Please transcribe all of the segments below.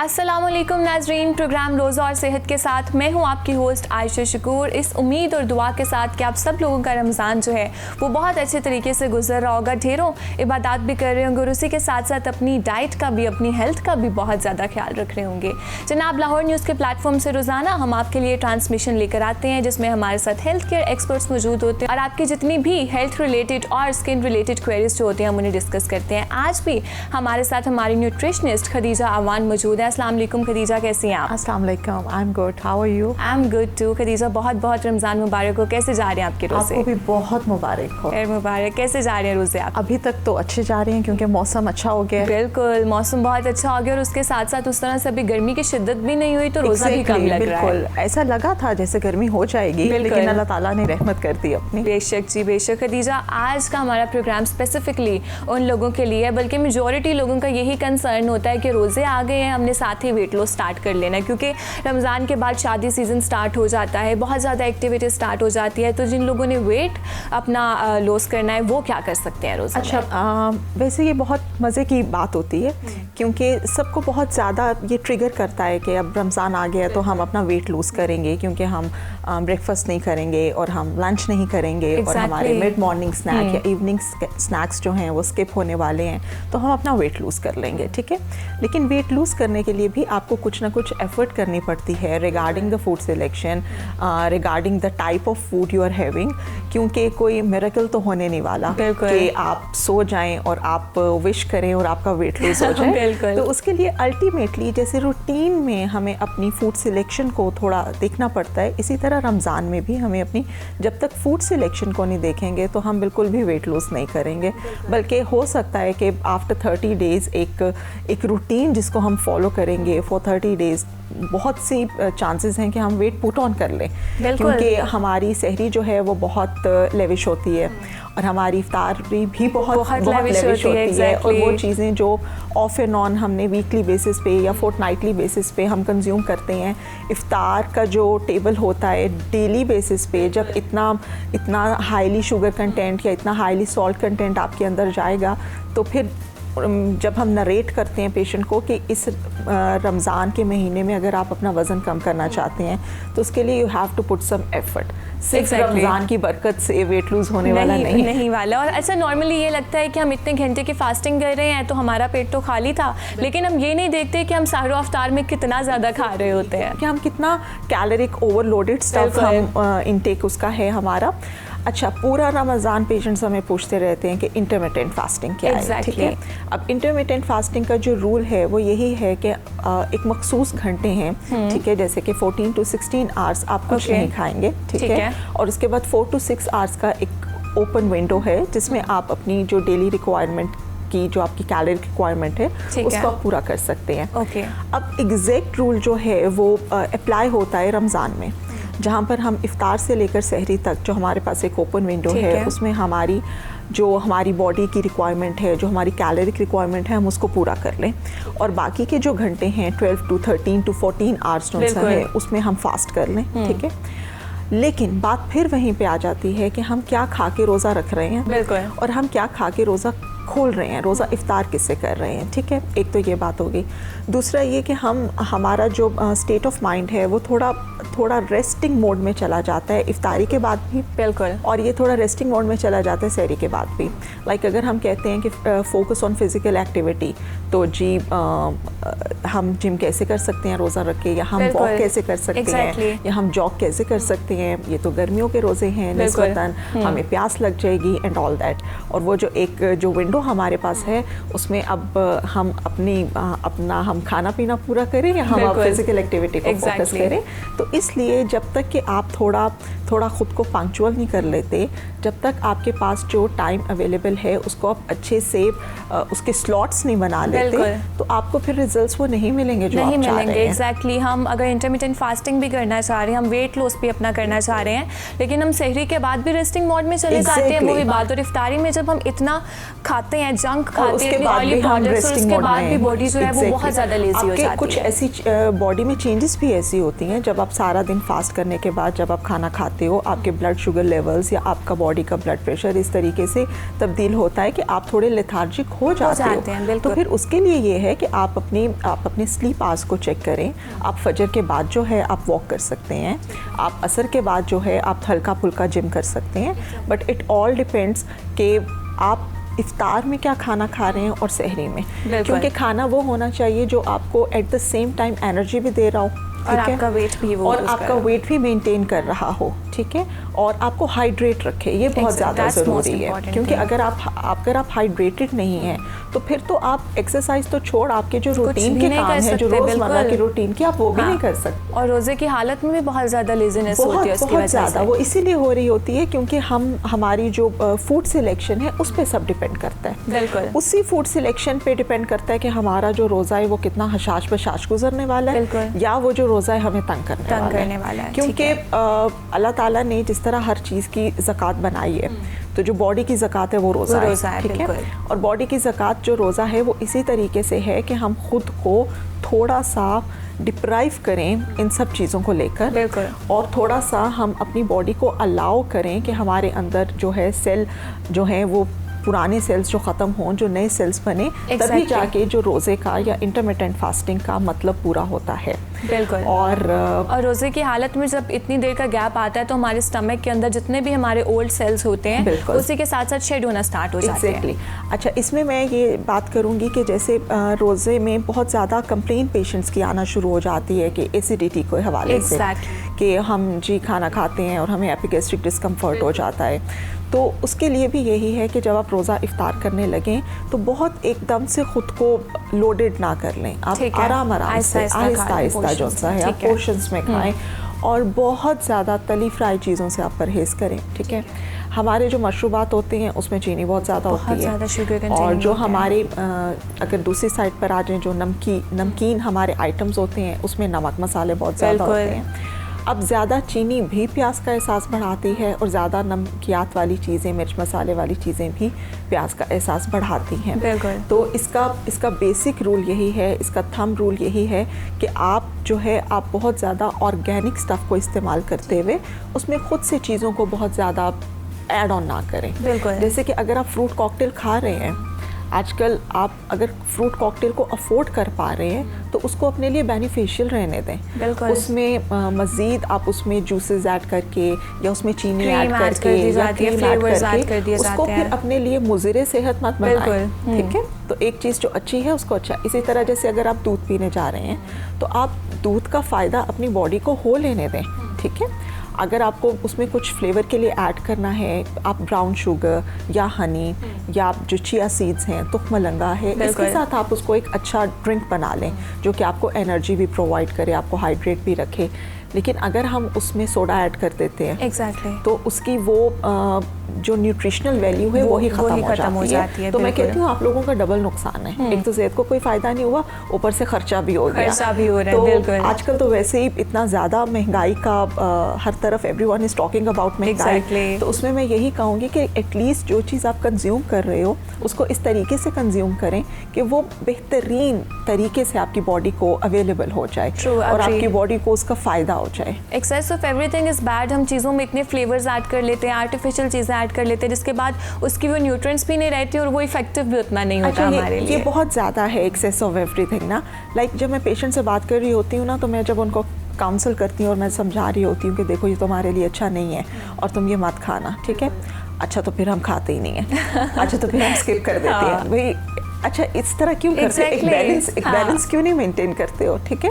अस्सलामुअलैकुम नाजरीन, प्रोग्राम रोज़ा और सेहत के साथ मैं हूं आपकी होस्ट आयशा शकूर। इस उम्मीद और दुआ के साथ कि आप सब लोगों का रमज़ान जो है वो बहुत अच्छे तरीके से गुजर रहा होगा, ढेरों इबादत भी कर रहे होंगे और उसी के साथ साथ अपनी डाइट का भी, अपनी हेल्थ का भी बहुत ज़्यादा ख्याल रख रहे होंगे। जनाब, लाहौर न्यूज़ के प्लेटफॉर्म से रोज़ाना हम आपके लिए ट्रांसमिशन लेकर आते हैं जिसमें हमारे साथ हेल्थ केयर एक्सपर्ट्स मौजूद होते हैं और आपकी जितनी भी हेल्थ रिलेटेड और स्किन रिलेटेड क्वेरीज जो होते हैं हम उन्हें डिस्कस करते हैं। आज भी हमारे साथ हमारी न्यूट्रिशनिस्ट खदीजा अवान मौजूद है। अस्सलाम वालेकुम खदीजा, कैसी हैं आप? अस्सलाम वालेकुम, I am good, how are you? I am good too. Khadija, बहुत बहुत रमज़ान मुबारक हो। कैसे जा रहे हैं आपके रोज़े? आपको भी बहुत मुबारक हो। खैर मुबारक। कैसे जा रहे हैं रोज़े आप? अभी तक तो अच्छे जा रहे हैं क्योंकि मौसम अच्छा हो गया है। बिल्कुल, मौसम बहुत अच्छा हो गया और उसके साथ साथ उस तरह से अभी गर्मी की शिद्दत भी नहीं हुई तो रोज़ा भी कम लग रहा है। बिल्कुल ऐसा लगा था जैसे गर्मी हो जाएगी, लेकिन अल्लाह ताला ने रहमत कर दी अपनी। बेशक जी, बेशक। खदीजा, आज का हमारा प्रोग्राम स्पेसिफिकली उन लोगों के लिए, बल्कि मेजॉरिटी लोगों का यही कंसर्न होता है कि रोज़े आ गए हैं, हमने साथ ही वेट लॉस स्टार्ट कर लेना, क्योंकि रमज़ान के बाद शादी सीज़न स्टार्ट हो जाता है, बहुत ज़्यादा एक्टिविटी स्टार्ट हो जाती है। तो जिन लोगों ने वेट अपना लॉस करना है वो क्या कर सकते हैं रोज़े? अच्छा, वैसे ये बहुत मज़े की बात होती है क्योंकि सबको बहुत ज़्यादा ये ट्रिगर करता है कि अब रमज़ान आ गया तो हम अपना वेट लूज़ करेंगे क्योंकि हम ब्रेकफास्ट नहीं करेंगे और हम लंच नहीं करेंगे और हमारे मिड मॉर्निंग स्नैक या इवनिंग स्नैक्स जो हैं वो स्किप होने वाले हैं, तो हम अपना वेट लूज़ कर लेंगे, ठीक है। लेकिन वेट लूज़ करने के लिए भी आपको कुछ ना कुछ एफर्ट करनी पड़ती है regarding the food selection, regarding the type of food you are having, क्योंकि कोई मिरेकल तो होने नहीं वाला कि आप सो जाएं और आप विश करें और आपका वेट लूज़ हो जाए। तो उसके लिए अल्टीमेटली जैसे रूटीन में हमें अपनी फूड सिलेक्शन को थोड़ा देखना पड़ता है, इसी तरह रमज़ान में भी हमें अपनी, जब तक फूड सिलेक्शन को नहीं देखेंगे तो हम बिल्कुल भी वेट लूज़ नहीं करेंगे। बल्कि हो सकता है कि आफ्टर 30 डेज़ एक रूटीन जिसको हम फॉलो करेंगे फॉर 30 डेज़, बहुत सी चांसेस हैं कि हम वेट पुट ऑन कर लें, क्योंकि हमारी सहरी जो है वो बहुत लेविश होती है और हमारी इफ्तार भी बहुत लेविश होती है और वो चीज़ें जो ऑफ एंड ऑन हमने वीकली बेसिस पे या फोर्टनाइटली बेसिस पे हम कंज्यूम करते हैं, इफ्तार का जो टेबल होता है डेली बेसिस पे, जब इतना हाईली शुगर कंटेंट या इतना हाईली सॉल्ट कंटेंट आपके अंदर जाएगा, तो फिर जब हम नरेट करते हैं पेशेंट को कि इस रमज़ान के महीने में अगर आप अपना वज़न कम करना चाहते हैं तो उसके लिए you have to put some effort. सिर्फ रमज़ान की बरकत से वेट लूज़ होने वाला नहीं वाला। और अच्छा, नॉर्मली ये लगता है कि हम इतने घंटे की फास्टिंग कर रहे हैं तो हमारा पेट तो खाली था, लेकिन हम ये नहीं देखते कि हम सहर अफ्तार में कितना ज़्यादा खा रहे होते हैं, कि हम कितना कैलोरिक ओवरलोडेड स्टफ हम इनटेक उसका है हमारा। अच्छा, पूरा रमज़ान पेशेंट्स हमें पूछते रहते हैं कि इंटरमिटेंट फास्टिंग क्या है, ठीक है। अब इंटरमिटेंट फास्टिंग का जो रूल है वो यही है कि एक मखसूस घंटे हैं, ठीक है, जैसे कि 14 to 16 आवर्स आप कुछ नहीं खाएंगे, ठीक है, और उसके बाद 4 to 6 आवर्स का एक ओपन विंडो है जिसमें आप अपनी जो डेली रिक्वायरमेंट की, जो आपकी कैलोरी रिक्वायरमेंट है उसको आप पूरा कर सकते हैं। अब एग्जैक्ट रूल जो है वो अप्लाई होता है रमज़ान में, जहाँ पर हम इफ्तार से लेकर सहरी तक जो हमारे पास एक ओपन विंडो है उसमें हमारी बॉडी की रिक्वायरमेंट है, जो हमारी कैलोरिक रिक्वायरमेंट है, हम उसको पूरा कर लें, और बाकी के जो घंटे हैं 12 to 13 to 14 आवर्स जो है उसमें हम फास्ट कर लें, ठीक है। लेकिन बात फिर वहीं पे आ जाती है कि हम क्या खा के रोज़ा रख रहे हैं और हम क्या खा के रोज़ा खोल रहे हैं, रोज़ा इफ्तार किससे कर रहे हैं, ठीक है। एक तो ये बात होगी। दूसरा ये कि हमारा जो स्टेट ऑफ माइंड है वो थोड़ा रेस्टिंग मोड में चला जाता है इफ्तारी के बाद भी, बिल्कुल, और ये थोड़ा रेस्टिंग मोड में चला जाता है सहरी के बाद भी। लाइक अगर हम कहते हैं कि फोकस ऑन फिज़िकल एक्टिविटी, तो जी हम जिम कैसे कर सकते हैं रोज़ा रख के, या हम वॉक कैसे कर सकते हैं, या हम जॉग कैसे कर सकते हैं, ये तो गर्मियों के रोज़े हैं निस्बतन, हमें प्यास लग जाएगी एंड ऑल दैट। और वो जो विंडो हमारे पास है उसमें अब हम अपना हम खाना पीना पूरा करें या हम फिजिकल एक्टिविटी को फोकस करें। तो इसलिए जब तक कि आप थोड़ा ख़ुद को पंक्चुअल नहीं कर लेते, जब तक आपके पास जो टाइम अवेलेबल है उसको आप अच्छे से उसके स्लॉट्स नहीं बना लेते, तो आपको फिर रिजल्ट्स वो नहीं मिलेंगे जो आप चाह रहे हैं। एग्जैक्टली। हम अगर इंटरमिटेंट फास्टिंग भी करना चाह रहे हैं, हम वेट लॉस भी अपना करना चाह रहे हैं, लेकिन हम सहरी के बाद भी रेस्टिंग मोड में चले जाते हैं, वही बात। और इफ्तारी में जब हम इतना खाते हैं, जंक खाते हैं, उसके बाद भी हम रेस्टिंग मोड में, भी बॉडी जो है वो बहुत ज़्यादा लेजी हो जाती है। कुछ ऐसी बॉडी में चेंजेस भी ऐसी होती हैं जब आप सारा दिन फास्ट करने के बाद जब आप खाना खाते हो, आपके ब्लड शुगर लेवल्स या आपका बॉडी का ब्लड प्रेशर इस तरीके से तब्दील होता है कि आप थोड़े लेथार्जिक हो जाते हो। तो फिर उसके लिए ये है कि आप अपने स्लीप आवर्स को चेक करें। आप फजर के बाद जो है आप वॉक कर सकते हैं, आप असर के बाद जो है आप हल्का फुल्का जिम कर सकते हैं, बट इट ऑल डिपेंड्स कि आप इफ्तार में क्या खाना खा रहे हैं और सहरी में, क्योंकि खाना वो होना चाहिए जो आपको at the same time energy भी दे रहा हो और आपका वेट भी वो और आपका वेट भी मेंटेन कर रहा हो, ठीक है, और आपको हाइड्रेट रखे, ये बहुत ज़्यादा ज़रूरी है। क्योंकि अगर आप हाइड्रेटेड नहीं हैं तो फिर तो आप एक्सरसाइज तो छोड़, आपके जो रूटीन के काम हैं, जो रोज़मर्रा की रूटीन की, आप वो भी नहीं कर सकते। और रोज़े की हालत में भी बहुत ज़्यादा लेजीनेस होती है उसकी वजह से। बहुत ज़्यादा वो इसीलिए हो रही होती है क्योंकि हमारी जो फूड सिलेक्शन है उस पर सब डिपेंड करता है। बिल्कुल उसी फूड सिलेक्शन पे डिपेंड करता है कि हमारा जो रोज़ा है वो कितना हशाश बशाश गुजरने वाला है या वो जो रोज़ा है हमें तंग करने वाला है। क्योंकि अल्लाह ताला ने जिस तरह हर चीज़ की ज़कात बनाई है, तो जो बॉडी की ज़कात है वो रोज़ा है, ठीक है, और बॉडी की ज़कात जो रोज़ा है वो इसी तरीके से है कि हम खुद को थोड़ा सा डिप्राइव करें इन सब चीज़ों को लेकर, और थोड़ा सा हम अपनी बॉडी को अलाउ करें कि हमारे अंदर जो है सेल जो है वो पुराने सेल्स जो ख़त्म हों, जो नए सेल्स बने, तभी जाके जो रोज़े का या इंटरमिटेंट फास्टिंग का मतलब पूरा होता है। बिल्कुल। और रोज़े की हालत में जब इतनी देर का गैप आता है तो हमारे स्टमक के अंदर जितने भी हमारे ओल्ड सेल्स होते हैं उसी के साथ साथ शेड होना स्टार्ट हो जाते हैं। अच्छा, इसमें मैं ये बात करूँगी कि जैसे रोज़े में बहुत ज़्यादा कंप्लेन पेशेंट्स की आना शुरू हो जाती है कि एसिडिटी के हवाले से, कि हम जी खाना खाते हैं और हमें एपिगैस्ट्रिक डिस्कम्फर्ट हो जाता है। तो उसके लिए भी यही है कि जब आप रोज़ा इफ्तार करने लगें तो बहुत एकदम से ख़ुद को लोडेड ना कर लें, आप आराम से आहिस्ता जो सा है आप पोर्शंस में खाएं, और बहुत ज़्यादा तली फ्राई चीज़ों से आप परहेज़ करें, ठीक है। हमारे जो मशरूबात होते हैं उसमें चीनी बहुत ज़्यादा होती है, और जो हमारे अगर दूसरी साइड पर आ जाएँ, जो नमकीन हमारे आइटम्स होते हैं उसमें नमक मसाले बहुत ज़्यादा होते हैं। अब ज़्यादा चीनी भी प्याज का एहसास बढ़ाती है, और ज़्यादा नमकियात वाली चीज़ें, मिर्च मसाले वाली चीज़ें भी प्याज का एहसास बढ़ाती हैं। तो इसका बेसिक रूल यही है, इसका थंब रूल यही है कि आप जो है आप बहुत ज़्यादा ऑर्गेनिक स्टफ़ को इस्तेमाल करते हुए उसमें ख़ुद से चीज़ों को बहुत ज़्यादा ऐड ऑन ना करें। जैसे कि अगर आप फ्रूट कॉकटेल खा रहे हैं, आजकल आप अगर फ्रूट कॉकटेल को अफोर्ड कर पा रहे हैं तो उसको अपने लिए बेनिफिशियल रहने दें। उसमें मज़ीद आप उसमें जूसेस ऐड करके या उसमें चीनी ऐड करके या क्रीम ऐड करके उसको फिर अपने लिए मुज़िर सेहत मत बनाएं, ठीक है। तो एक चीज़ जो अच्छी है उसको अच्छा। इसी तरह जैसे अगर आप दूध पीने जा रहे हैं तो आप दूध का फ़ायदा अपनी बॉडी को हो लेने दें, ठीक है। अगर आपको उसमें कुछ फ्लेवर के लिए ऐड करना है, आप ब्राउन शुगर या हनी या जो चिया सीड्स हैं, तुख मलंगा है, इसके साथ आप उसको एक अच्छा ड्रिंक बना लें जो कि आपको एनर्जी भी प्रोवाइड करे, आपको हाइड्रेट भी रखे। लेकिन अगर हम उसमें सोडा ऐड कर देते हैं तो उसकी वो जो न्यूट्रिशनल वैल्यू है वो ही ख़त्म हो जाती है। तो मैं कहती हूँ आप लोगों का डबल नुकसान है, एक तो सेहत को कोई फ़ायदा नहीं हुआ, ऊपर से खर्चा भी हो गया। तो आजकल तो वैसे ही इतना ज़्यादा महंगाई का हर तरफ एवरीवन इज़ टॉकिंग अबाउट महंगाई, तो उसमें मैं यही कहूँगी कि एटलीस्ट जो चीज़ आप कंज्यूम कर रहे हो उसको इस तरीके से कंज्यूम करें कि वो बेहतरीन तरीके से आपकी बॉडी को अवेलेबल हो जाए और आपकी बॉडी को उसका फ़ायदा हो जाए। Excess of everything is bad. हम चीज़ों में इतने फ्लेवर्स ऐड कर लेते हैं, आर्टिफिशियल चीज़ें ऐड कर लेते हैं, जिसके बाद उसकी वो न्यूट्रिएंट्स भी नहीं रहती और वो इफेक्टिव भी उतना नहीं होता हमारे लिए। ये बहुत ज़्यादा है एक्सेस ऑफ एवरीथिंग ना। लाइक जब मैं पेशेंट से बात कर रही होती हूँ ना, तो मैं जब उनको काउंसल करती हूँ और मैं समझा रही होती हूँ कि देखो ये तुम्हारे लिए अच्छा नहीं है और तुम ये मत खाना, ठीक है। अच्छा तो फिर हम खाते ही नहीं हैं, अच्छा तो फिर हम स्किप कर देते हैं भाई। अच्छा इस तरह क्यों करते हो? एक बैलेंस क्यों नहीं मेंटेन करते हो, ठीक है।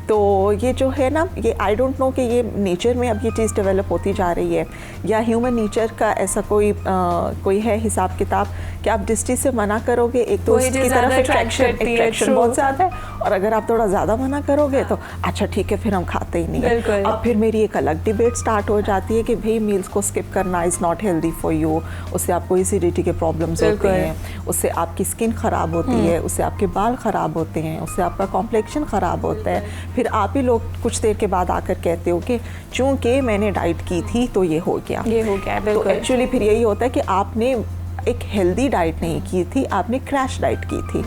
तो ये जो है ना, ये आई डोंट नो कि ये नेचर में अब ये चीज़ डेवलप होती जा रही है या ह्यूमन नेचर का ऐसा कोई है हिसाब किताब कि आप जिस चीज़ से मना करोगे एक तो उसकी तरफ अट्रैक्शन बहुत ज़्यादा है, और अगर आप थोड़ा ज़्यादा मना करोगे तो अच्छा ठीक है फिर हम खाते ही नहीं है। अब फिर मेरी एक अलग डिबेट स्टार्ट हो जाती है कि भाई मील्स को स्किप करना is not healthy for you, उससे आपको एसिडिटी के प्रॉब्लम्स होते हैं, उससे आपकी स्किन ख़राब होती है, उससे आपके बाल ख़राब होते हैं, उससे आपका कॉम्प्लेक्शन ख़राब होता है। फिर आप ही लोग कुछ देर के बाद आकर कहते हो कि चूँकि मैंने डाइट की थी तो ये हो गया। तो एक्चुअली फिर यही होता है कि आपने एक हेल्दी डाइट नहीं की थी, आपने क्रैश डाइट की थी।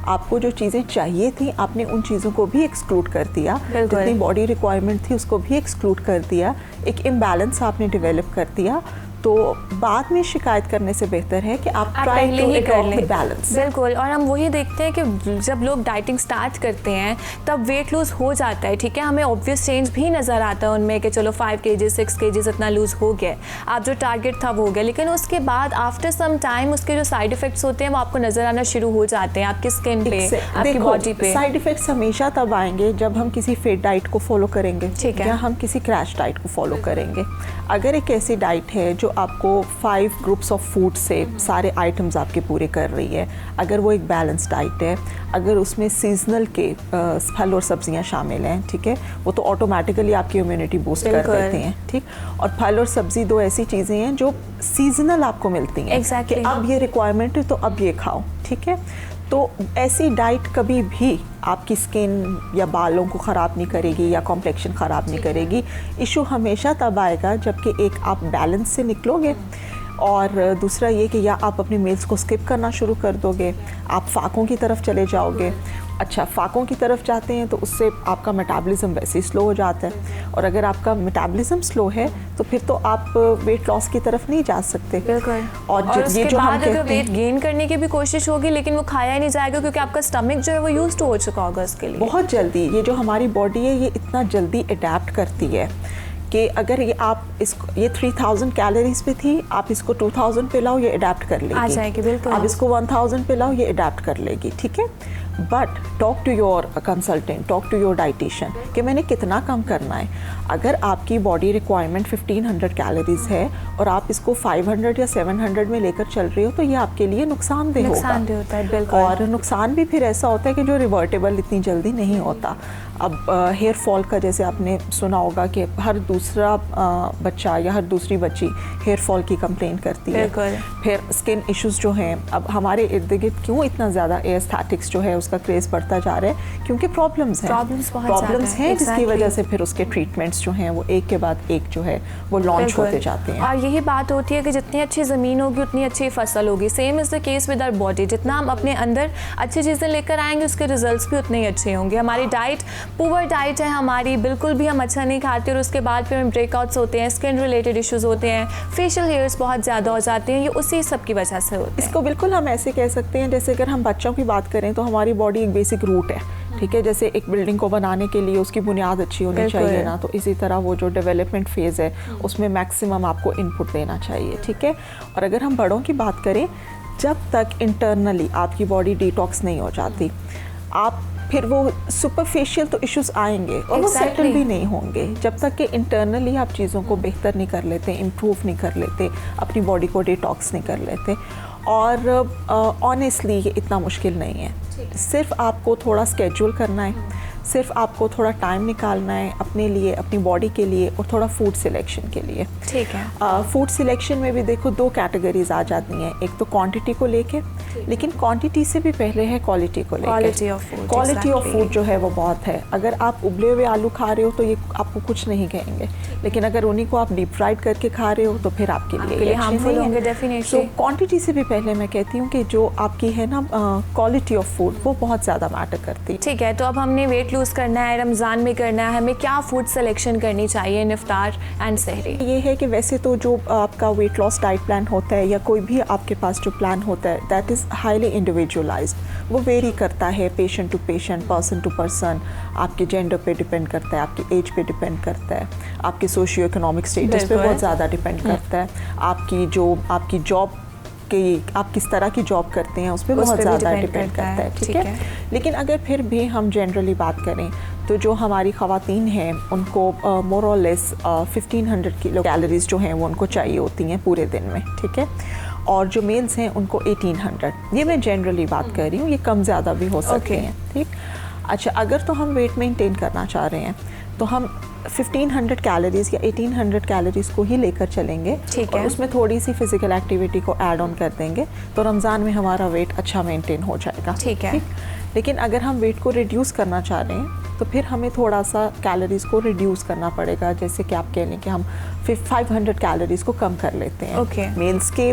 आपको जो चीज़ें चाहिए थी आपने उन चीज़ों को भी एक्सक्लूड कर दिया, जितनी बॉडी रिक्वायरमेंट थी उसको भी एक्सक्लूड कर दिया, एक इम्बैलेंस आपने डेवलप कर दिया। तो बाद में शिकायत करने से बेहतर है कि आप try to adopt the balance. बिल्कुल, और हम वही देखते हैं कि जब लोग डाइटिंग स्टार्ट करते हैं तब वेट लूज हो जाता है, ठीक है, हमें ऑब्वियस चेंज भी नज़र आता है उनमें कि चलो 5 kg 6 kg इतना लूज हो गया, आप जो टारगेट था वो हो गया, लेकिन उसके बाद आफ्टर सम टाइम उसके जो साइड इफेक्ट्स होते हैं वो आपको नज़र आना शुरू हो जाते हैं आपकी स्किन पे, आपकी बॉडी पे। साइड इफेक्ट्स हमेशा तब आएंगे जब हम किसी फिट डाइट को फॉलो करेंगे, ठीक है, या हम किसी क्रैश डाइट को फॉलो करेंगे। अगर एक ऐसी डाइट है जो आपको 5 ग्रुप्स ऑफ फूड से सारे आइटम्स आपके पूरे कर रही है, अगर वो एक बैलेंस डाइट है, अगर उसमें सीजनल के फल और सब्जियां शामिल हैं, ठीक है, वो तो ऑटोमेटिकली आपकी इम्यूनिटी बूस्ट कर देते हैं, ठीक। और फल और सब्जी 2 ऐसी चीज़ें हैं जो सीजनल आपको मिलती हैं, कि अब ये रिक्वायरमेंट है तो अब ये खाओ, ठीक है। तो ऐसी डाइट कभी भी आपकी स्किन या बालों को ख़राब नहीं करेगी या कॉम्प्लेक्शन ख़राब नहीं करेगी। इशू हमेशा तब आएगा जबकि एक आप बैलेंस से निकलोगे, और दूसरा ये कि या आप अपने मील्स को स्किप करना शुरू कर दोगे, आप फाकों की तरफ चले जाओगे। अच्छा, फाकों की तरफ जाते हैं तो उससे आपका मेटाबॉलिज्म वैसे ही स्लो हो जाता है, और अगर आपका मेटाबॉलिज्म स्लो है तो फिर तो आप वेट लॉस की तरफ नहीं जा सकते। बिल्कुल। और उसके बाद अगर वेट गेन करने की भी कोशिश होगी लेकिन वो खाया ही नहीं जाएगा क्योंकि आपका स्टमक जो है वो यूज्ड हो चुका होगा उसके लिए। बहुत जल्दी ये जो हमारी बॉडी है ये इतना जल्दी अडेप्ट करती है कि अगर ये आप इसको, ये 3000 कैलोरीज पे थी, आप इसको 2000 पे लाओ, ये अडेप्ट कर लेगी, आ जाएगी। बिल्कुल। आप इसको 1000 पे लाओ, ये अडेप्ट कर लेगी, ठीक है। But talk to your consultant, talk to your dietitian कि मैंने कितना कम करना है। अगर आपकी बॉडी रिक्वायरमेंट 1500 कैलोरीज है और आप इसको 500 या 700 में लेकर चल रहे हो तो ये आपके लिए नुकसानदेह होता है। बिल्कुल। और नुकसान भी फिर ऐसा होता है कि जो रिवर्टेबल इतनी जल्दी नहीं होता। अब हेयर फॉल का जैसे आपने सुना होगा कि हर दूसरा बच्चा या हर दूसरी बच्ची हेयर फॉल की कंप्लेन करती है। फिर स्किन इश्यूज जो हैं, अब हमारे इर्द गिर्द क्यों इतना ज़्यादा एस्थेटिक्स जो है उसका क्रेज़ बढ़ता जा रहा है, क्योंकि प्रॉब्लम्स हैं जिसकी वजह से फिर उसके ट्रीटमेंट्स जो हैं वो एक के बाद एक जो है वो लॉन्च होते जाते हैं। और यही बात होती है कि जितनी अच्छी ज़मीन होगी उतनी अच्छी फसल होगी। Same is the case with our body, जितना हम अपने अंदर अच्छी चीज़ें लेकर आएंगे उसके रिजल्ट्स भी उतने ही अच्छे होंगे। हमारी डाइट पुअर डाइट है हमारी, बिल्कुल भी हम अच्छा नहीं खाते और उसके बाद फिर हमें ब्रेकआउट्स होते हैं, स्किन रिलेटेड इश्यूज होते हैं, फेशियल हेयर्स बहुत ज़्यादा हो जाते हैं, ये उसी सब की वजह से होते हैं। इसको बिल्कुल हम ऐसे कह सकते हैं जैसे अगर हम बच्चों की बात करें तो हमारी बॉडी एक बेसिक रूट है, ठीक है। जैसे एक बिल्डिंग को बनाने के लिए उसकी बुनियाद अच्छी होनी चाहिए ना, तो इसी तरह वो जो डेवलपमेंट फेज़ है उसमें मैक्सिमम आपको इनपुट देना चाहिए, ठीक है। और अगर हम बड़ों की बात करें, जब तक इंटरनली आपकी बॉडी डिटॉक्स नहीं हो जाती, आप फिर वो सुपरफिशियल तो इश्यूज आएंगे और वो सेटल भी नहीं होंगे जब तक कि इंटरनली आप चीज़ों को बेहतर नहीं कर लेते, इम्प्रूव नहीं कर लेते, अपनी बॉडी को डिटॉक्स नहीं कर लेते। और ऑनेस्टली ये इतना मुश्किल नहीं है, सिर्फ आपको थोड़ा स्केड्यूल करना है, सिर्फ आपको थोड़ा टाइम निकालना है अपने लिए, अपनी बॉडी के लिए, और थोड़ा फूड सिलेक्शन के लिए, ठीक है। फूड सिलेक्शन में भी देखो 2 कैटेगरीज आ जाती हैं, एक तो क्वांटिटी को लेके, लेकिन क्वांटिटी से भी पहले है क्वालिटी को लेके। क्वालिटी ऑफ फूड जो है वो बहुत है। अगर आप उबले हुए आलू खा रहे हो तो ये आपको कुछ नहीं कहेंगे, लेकिन अगर उन्हीं को आप डीप फ्राइड करके खा रहे हो तो फिर आपके लिए हार्मफुल होंगे डेफिनेटली। सो क्वांटिटी से भी पहले मैं कहती हूँ कि जो आपकी है ना क्वालिटी ऑफ फूड वो बहुत ज़्यादा मैटर करती है। ठीक है, तो अब हमने वेट लूज करना है, रमज़ान में करना है, हमें क्या फूड सिलेक्शन करनी चाहिए इन इफ्तार एंड सहरी? ये है कि वैसे तो जो आपका वेट लॉस डाइट प्लान होता है या कोई भी आपके पास जो प्लान होता है दैट इज़ हाईली इंडिविजुअलाइज्ड, वो वेरी करता है patient to patient, person to person, आपके जेंडर पे डिपेंड करता है, आपकी एज पे डिपेंड करता है, आपके सोशियो इकोनॉमिक स्टेटस पे बहुत ज़्यादा डिपेंड करता है, आपकी जॉब कि आप किस तरह की जॉब करते हैं उस पर बहुत ज़्यादा डिपेंड करता है, ठीक है। लेकिन अगर फिर भी हम जनरली बात करें तो जो हमारी ख़वातीन हैं उनको मोर और लेस 1500 किलो कैलोरीज जो हैं वो उनको चाहिए होती हैं पूरे दिन में, ठीक है। और जो मेल्स हैं उनको 1800, ये मैं जनरली बात कर रही हूँ, ये कम ज़्यादा भी हो सकते हैं, ठीक। अच्छा, अगर तो हम वेट मेंटेन करना चाह रहे हैं तो हम 1500 कैलोरीज या 1800 कैलोरीज को ही लेकर चलेंगे, ठीक है। और उसमें थोड़ी सी फिजिकल एक्टिविटी को ऐड ऑन कर देंगे तो रमज़ान में हमारा वेट अच्छा मेंटेन हो जाएगा, ठीक है। लेकिन अगर हम वेट को रिड्यूस करना चाह रहे हैं तो फिर हमें थोड़ा सा कैलोरीज़ को रिड्यूस करना पड़ेगा। जैसे कि आप कह लें कि हम 500 कैलोरीज़ को कम कर लेते हैं मेल्स के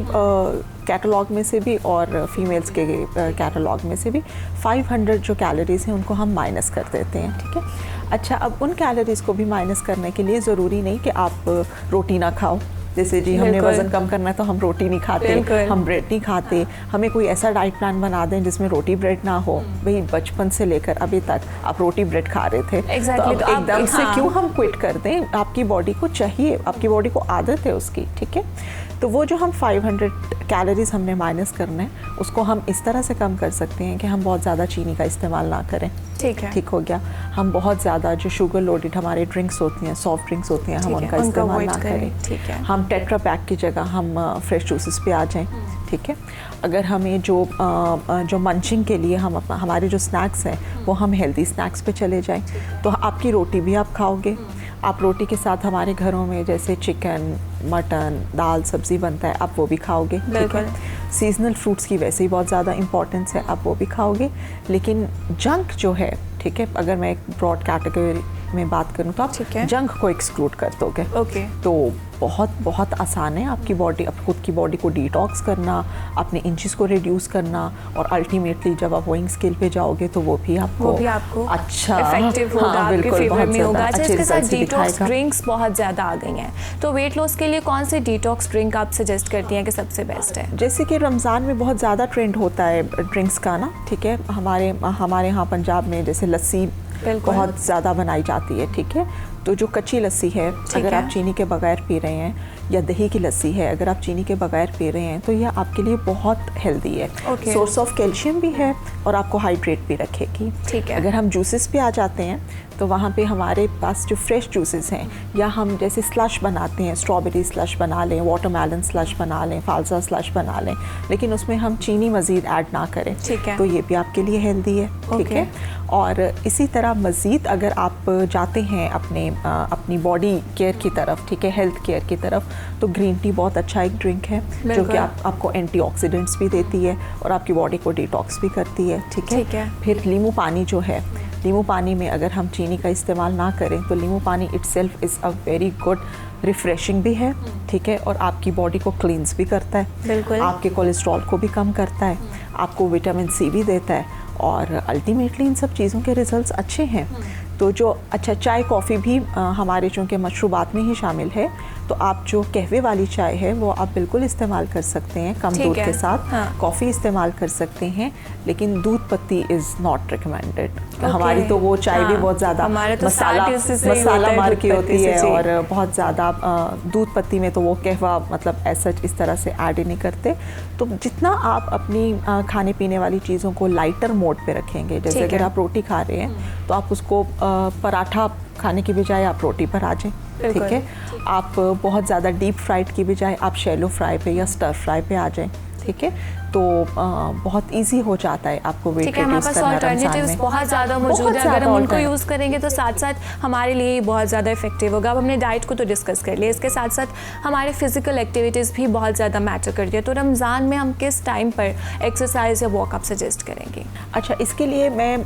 कैटलॉग में से भी और फीमेल्स के कैटलॉग में से भी 500 जो कैलोरीज़ हैं उनको हम माइनस कर देते हैं, ठीक है। अच्छा, अब उन कैलोरीज़ को भी माइनस करने के लिए ज़रूरी नहीं कि आप रोटी ना खाओ। जैसे जी हमने वज़न कम करना है तो हम रोटी नहीं खाते, हम ब्रेड नहीं खाते। हमें कोई ऐसा डाइट प्लान बना दें जिसमें रोटी ब्रेड ना हो। भाई बचपन से लेकर अभी तक आप रोटी ब्रेड खा रहे थे, तो अब एकदम से क्यों हम क्विट कर दें? आपकी बॉडी को चाहिए, आपकी बॉडी को आदत है उसकी, ठीक है। तो वो जो हम 500 कैलोरीज़ हमने माइनस करना है उसको हम इस तरह से कम कर सकते हैं कि हम बहुत ज़्यादा चीनी का इस्तेमाल ना करें, ठीक है, ठीक हो गया। हम बहुत ज़्यादा जो शुगर लोडेड हमारे ड्रिंक्स होती हैं, सॉफ्ट ड्रिंक्स होती हैं, हम उनका इस्तेमाल ना करें, ठीक है। हम टेट्रा पैक की जगह हम फ्रेश जूसेस पे आ जाएं, ठीक है। अगर हमें जो मंचिंग के लिए हम हमारे जो स्नैक्स हैं वो हम हेल्दी स्नैक्स पे चले जाएं, तो आपकी रोटी भी आप खाओगे। आप रोटी के साथ हमारे घरों में जैसे चिकन, मटन, दाल, सब्ज़ी बनता है, आप वो भी खाओगे, ठीक है। सीजनल फ्रूट्स की वैसे ही बहुत ज़्यादा इंपॉर्टेंस है, आप वो भी खाओगे। लेकिन जंक जो है, ठीक है, अगर मैं एक ब्रॉड कैटेगरी में बात करूँ तो आप जंक को एक्सक्लूड कर दोगे, तो बहुत आसान है आपकी बॉडी, खुद की बॉडी को डिटॉक्स करना, अपने इंचेस को रिड्यूस करना, और अल्टीमेटली जब आप वोइंग स्केल पे जाओगे तो वो भी आपको अच्छा इफेक्टिव होगा, आपके फेवर में होगा। इसके साथ डिटॉक्स ड्रिंक्स बहुत ज़्यादा आ गई हैं, तो वेट लॉस के लिए कौन सी डिटॉक्स ड्रिंक आप सजेस्ट करती हैं कि सबसे बेस्ट है? जैसे कि रमज़ान में बहुत ज़्यादा ट्रेंड होता है ड्रिंक्स का ना, ठीक है। हमारे यहाँ पंजाब में जैसे लस्सी बहुत ज़्यादा बनाई जाती है, ठीक है। तो जो कच्ची लस्सी है, अगर आप चीनी के बगैर पी रहे हैं, या दही की लस्सी है अगर आप चीनी के बगैर पी रहे हैं, तो यह आपके लिए बहुत हेल्दी है। सोर्स ऑफ कैल्शियम भी है और आपको हाइड्रेट भी रखेगी, ठीक है। अगर हम जूसेस पे आ जाते हैं तो वहाँ पे हमारे पास जो फ्रेश जूसेस हैं, या हम जैसे स्लश बनाते हैं, स्ट्रॉबेरी स्लश बना लें, वाटरमेलन स्लश बना लें, फालसा स्लश बना लें, लेकिन उसमें हम चीनी मज़ीद ऐड ना करें, ठीक है, तो ये भी आपके लिए हेल्दी है, ठीक है। और इसी तरह मज़ीद अगर आप जाते हैं अपनी बॉडी केयर की तरफ, ठीक है, हेल्थ केयर की तरफ, तो ग्रीन टी बहुत अच्छा एक ड्रिंक है जो कि आपको एंटीऑक्सीडेंट्स भी देती है और आपकी बॉडी को डिटॉक्स भी करती है, ठीक है। फिर नींबू पानी जो है, नींबू पानी में अगर हम चीनी का इस्तेमाल ना करें तो नींबू पानी itself is a very good refreshing भी है, ठीक है, और आपकी बॉडी को क्लींस भी करता है, आपके कोलेस्ट्रॉल को भी कम करता है, आपको विटामिन सी भी देता है, और अल्टीमेटली इन सब चीज़ों के रिजल्ट्स अच्छे हैं। तो जो अच्छा चाय कॉफ़ी भी हमारे चूँकि मशरूबात में ही शामिल है, तो आप जो कहवे वाली चाय है वो आप बिल्कुल इस्तेमाल कर सकते हैं कम दूध के साथ, कॉफ़ी इस्तेमाल कर सकते हैं, लेकिन दूध पत्ती इज़ नॉट रिकमेंडेड। हमारी तो वो चाय भी बहुत ज़्यादा मसाला मार की होती है, और बहुत ज़्यादा दूध पत्ती में तो वो कहवा मतलब ऐसा इस तरह से ऐड ही नहीं करते। तो जितना आप अपनी खाने पीने वाली चीज़ों को लाइटर मोड पे रखेंगे, जैसे अगर आप रोटी खा रहे हैं तो आप उसको पराठा खाने की बजाय आप रोटी पर आ जाएं, ठीक है। आप बहुत ज़्यादा डीप फ्राइड की बजाय आप शैलो फ्राई पे या स्टर फ्राई पे आ जाएं, ठीक है। तो बहुत इजी हो जाता है आपको वेट रिड्यूस करना रमज़ान में। बहुत ज़्यादा मौजूद है, अगर हम उनको यूज़ करेंगे तो साथ साथ हमारे लिए बहुत ज़्यादा इफेक्टिव होगा। अब हमने डाइट को तो डिस्कस कर लिया, इसके साथ साथ हमारे फिजिकल एक्टिविटीज़ भी बहुत ज़्यादा मैटर करती है। तो रमज़ान में हम किस टाइम पर एक्सरसाइज या वॉक आप सजेस्ट करेंगे? अच्छा, इसके लिए मैं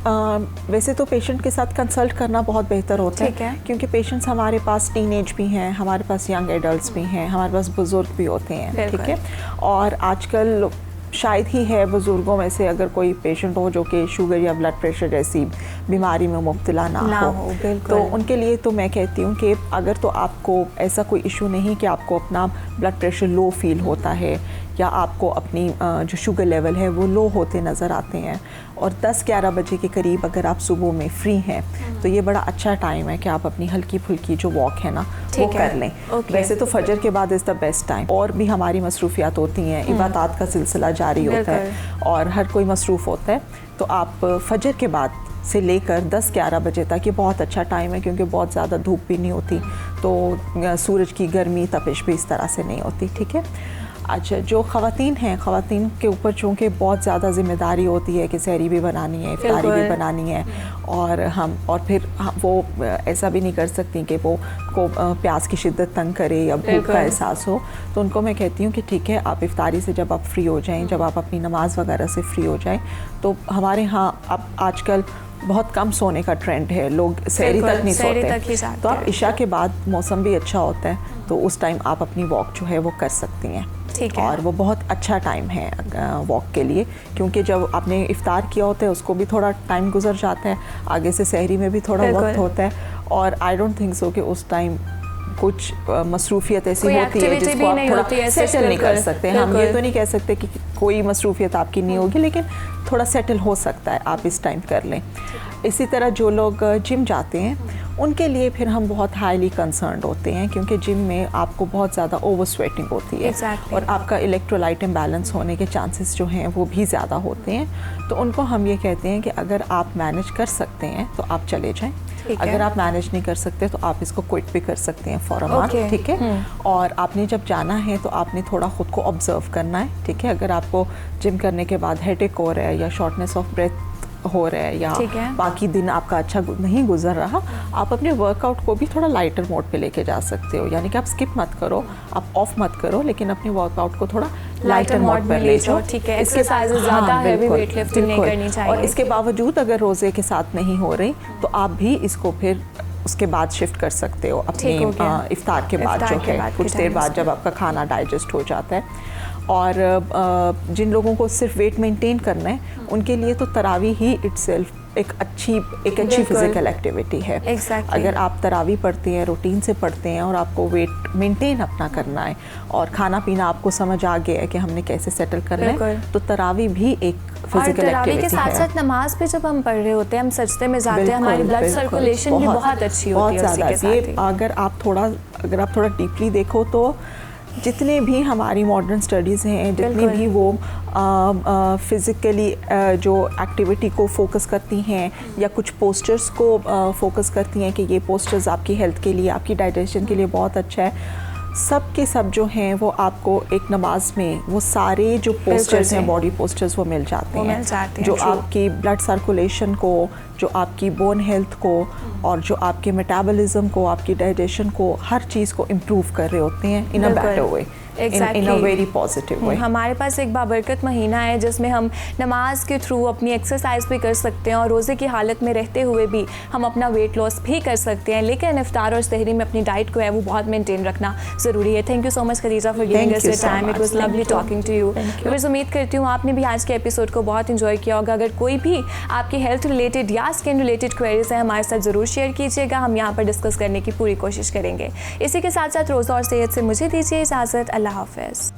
वैसे तो पेशेंट के साथ कंसल्ट करना बहुत बेहतर होता है, क्योंकि पेशेंट्स हमारे पास टीनेज भी हैं, हमारे पास यंग एडल्ट्स भी हैं, हमारे पास बुज़ुर्ग भी होते हैं, ठीक है। और आजकल शायद ही है बुज़ुर्गों में से अगर कोई पेशेंट हो जो कि शुगर या ब्लड प्रेशर जैसी बीमारी में मुब्तला ना हो। तो उनके लिए तो मैं कहती हूँ कि अगर तो आपको ऐसा कोई इशू नहीं कि आपको अपना ब्लड प्रेशर लो फील होता है, या आपको अपनी जो शुगर लेवल है वो लो होते नज़र आते हैं, और 10-11 बजे के करीब अगर आप सुबह में फ्री हैं, तो ये बड़ा अच्छा टाइम है कि आप अपनी हल्की फुल्की जो वॉक है ना वो कर लें। वैसे तो फजर के बाद इज़ द बेस्ट टाइम, और भी हमारी मसरूफियात होती हैं, इबादत का सिलसिला जारी होता है और हर कोई मसरूफ़ होता है, तो आप फजर के बाद से लेकर 10-11 बजे तक ये बहुत अच्छा टाइम है, क्योंकि बहुत ज़्यादा धूप भी नहीं होती, तो सूरज की गर्मी तपिश भी इस तरह से नहीं होती, ठीक है। अच्छा, जो ख़वातीन हैं, ख़वातीन के ऊपर चूँकि बहुत ज़्यादा ज़िम्मेदारी होती है कि सहरी भी बनानी है, इफ्तारी भी बनानी है, और फिर वो ऐसा भी नहीं कर सकती कि वो को प्यास की शिद्दत तंग करे या भूख का एहसास हो। तो उनको मैं कहती हूँ कि ठीक है, आप इफ्तारी से जब आप फ्री हो जाएं, जब आप अपनी नमाज वगैरह से फ्री हो जाएं, तो हमारे यहाँ अब आजकल बहुत कम सोने का ट्रेंड है, लोग सहरी तक नहीं सोते, तो आप इशा के बाद मौसम भी अच्छा होता है तो उस टाइम आप अपनी वॉक जो है वो कर सकती हैं। ठीक है। और वो बहुत अच्छा टाइम है वॉक के लिए, क्योंकि जब आपने इफ्तार किया होता है उसको भी थोड़ा टाइम गुजर जाता है, आगे से सहरी में भी थोड़ा वक्त होता है, और आई डोंट थिंक सो कि उस टाइम कुछ मसरूफियत ऐसी होती है जिसको आप थोड़ा सेटल नहीं कर सकते। हम ये तो नहीं कह सकते कि कोई मसरूफियत आपकी नहीं होगी, लेकिन थोड़ा सेटल हो सकता है, आप इस टाइम कर लें। इसी तरह जो लोग जिम जाते हैं उनके लिए फिर हम बहुत हाईली कंसर्न्ड होते हैं, क्योंकि जिम में आपको बहुत ज़्यादा ओवर स्वेटिंग होती है और आपका इलेक्ट्रोलाइट इम्बैलेंस होने के चांसेस जो हैं वो भी ज़्यादा होते हैं। तो उनको हम ये कहते हैं कि अगर आप मैनेज कर सकते हैं तो आप चले जाएं, अगर आप मैनेज नहीं कर सकते तो आप इसको क्विट भी कर सकते हैं फॉर अ मंथ। ठीक है। और आपने जब जाना है तो आपने थोड़ा ख़ुद को ऑब्जर्व करना है। ठीक है। अगर आपको जिम करने के बाद हेडेक हो रहा है या शॉर्टनेस ऑफ ब्रेथ हो रहा है या बाकी दिन आपका अच्छा नहीं गुजर रहा, आप अपने वर्कआउट को भी थोड़ा लाइटर मोड पे लेके जा सकते हो। यानी कि आप स्किप मत करो, आप ऑफ मत करो, लेकिन अपने वर्कआउट को थोड़ा लाइटर मोड पर ले जाओ। ठीक है। एक्सरसाइजेस ज़्यादा हैवी वेट लिफ्टिंग नहीं करनी चाहिए। और इसके बावजूद अगर रोज़े के साथ नहीं हो रही तो आप भी इसको फिर उसके बाद शिफ्ट कर सकते हो अपने इफ्तार के बाद, जो है कुछ देर बाद जब आपका खाना डाइजेस्ट हो जाता है। और जिन लोगों को सिर्फ वेट मेंटेन करना है उनके लिए तो तरावी ही इटसेल्फ एक अच्छी फिजिकल एक्टिविटी है। अगर आप तरावी पढ़ते हैं, रूटीन से पढ़ते हैं और आपको वेट मेंटेन अपना करना है और खाना पीना आपको समझ आ गया है कि हमने कैसे सेटल करना है, तो तरावी भी एक फिजिकल एक्टिविटी के साथ साथ नमाज पे जब हम पढ़ रहे होते हैं, हम सजदे में जाते हैं, हमारी ब्लड सर्कुलेशन भी बहुत अच्छी होती है। अगर आप थोड़ा डीपली देखो तो जितने भी हमारी मॉडर्न स्टडीज़ हैं, जितनी भी वो फिज़िकली जो एक्टिविटी को फोकस करती हैं या कुछ पोस्चर्स को फोकस करती हैं कि ये पोस्चर्स आपकी हेल्थ के लिए, आपकी डाइजेशन के लिए बहुत अच्छा है, सब के सब जो हैं वो आपको एक नमाज में वो सारे जो पोस्चर्स हैं, बॉडी पोस्चर्स वो मिल जाते हैं जो आपकी ब्लड सर्कुलेशन को, जो आपकी बोन हेल्थ को और जो आपके मेटाबॉलिज्म को, आपकी डाइजेशन को, हर चीज़ को इम्प्रूव कर रहे होते हैं in a better way, in a very positive way. हमारे पास एक बाबरकत महीना है जिसमें हम नमाज के थ्रू अपनी एक्सरसाइज भी कर सकते हैं और रोज़े की हालत में रहते हुए भी हम अपना वेट लॉस भी कर सकते हैं, लेकिन इफ्तार और सहरी में अपनी डाइट को है वो बहुत मेंटेन रखना ज़रूरी है। Thank you so much Khadija for giving us your time, it was lovely talking to you. मैं उम्मीद करती हूँ आपने भी आज के एपिसोड को बहुत इंजॉय किया होगा। अगर कोई भी आपकी हेल्थ रिलेटेड या स्किन रिलेटेड क्वेरीज है हमारे साथ ज़रूर शेयर कीजिएगा, हम यहाँ पर डिस्कस करने की पूरी कोशिश करेंगे। इसी के साथ साथ रोज़ा और सेहत से मुझे दीजिए इजाज़त। अल्लाह हाफ़िज़।